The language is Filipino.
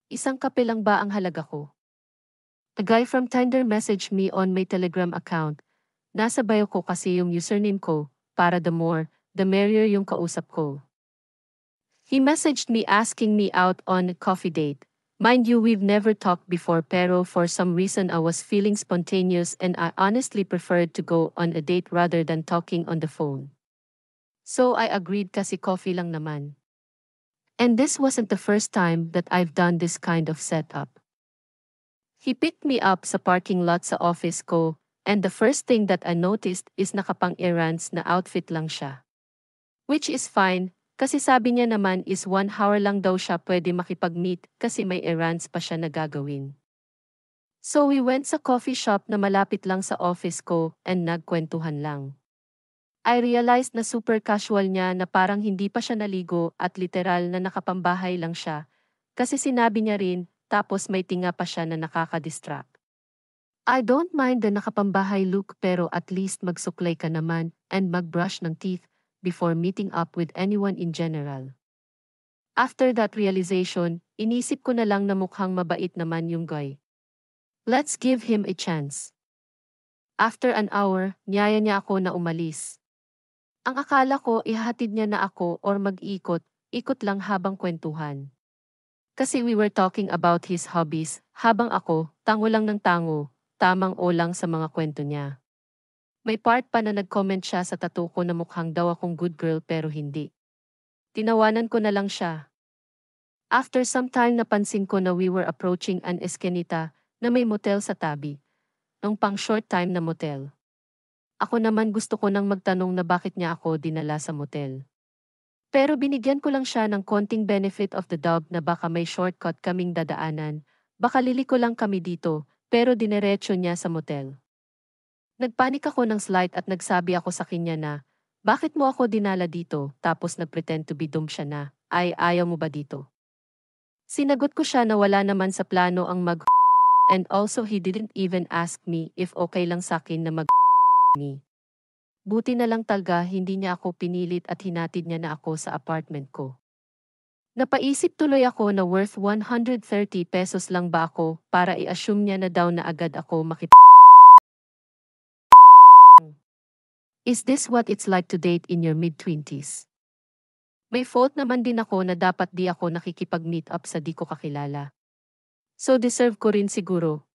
Isang kape lang ba ang halaga ko? A guy from Tinder messaged me on my Telegram account. Nasa bio ko kasi yung username ko, para the more, the merrier yung kausap ko. He messaged me asking me out on a coffee date. Mind you, we've never talked before pero for some reason I was feeling spontaneous and I honestly preferred to go on a date rather than talking on the phone. So I agreed kasi coffee lang naman. And this wasn't the first time that I've done this kind of setup. He picked me up sa parking lot sa office ko, and the first thing that I noticed is nakapang-errands na outfit lang siya. Which is fine, kasi sabi niya naman is 1 hour lang daw siya pwede makipag-meet kasi may errands pa siya na gagawin. So we went sa coffee shop na malapit lang sa office ko and nagkwentuhan lang. I realized na super casual niya na parang hindi pa siya naligo at literal na nakapambahay lang siya. Kasi sinabi niya rin, tapos may tinga pa siya na nakaka-distract. I don't mind the nakapambahay look pero at least magsuklay ka naman and mag-brush ng teeth before meeting up with anyone in general. After that realization, inisip ko na lang na mukhang mabait naman yung guy. Let's give him a chance. After an hour, niyaya niya ako na umalis. Ang akala ko ihahatid niya na ako or ikot lang habang kwentuhan. Kasi we were talking about his hobbies, habang ako, tango lang ng tango, tamang o lang sa mga kwento niya. May part pa na nag-comment siya sa tattoo ko na mukhang daw akong good girl pero hindi. Tinawanan ko na lang siya. After some time napansin ko na we were approaching an eskinita na may motel sa tabi. Nung pang short time na motel. Ako naman gusto ko nang magtanong na bakit niya ako dinala sa motel. Pero binigyan ko lang siya ng konting benefit of the doubt na baka may shortcut kaming dadaanan, baka liliko lang kami dito, pero dinerecho niya sa motel. Nagpanik ako ng slight at nagsabi ako sa kanya na, bakit mo ako dinala dito, tapos nagpretend to be dumb siya na, ay ayaw mo ba dito? Sinagot ko siya na wala naman sa plano ang and also he didn't even ask me if okay lang sa akin na me. Buti na lang talaga hindi niya ako pinilit at hinatid niya na ako sa apartment ko. Napaisip tuloy ako na worth 130 pesos lang ba ako para i-assume niya na daw na agad ako Is this what it's like to date in your mid-20s? May fault naman din ako na dapat di ako nakikipag-meet up sa di ko kakilala. So deserve ko rin siguro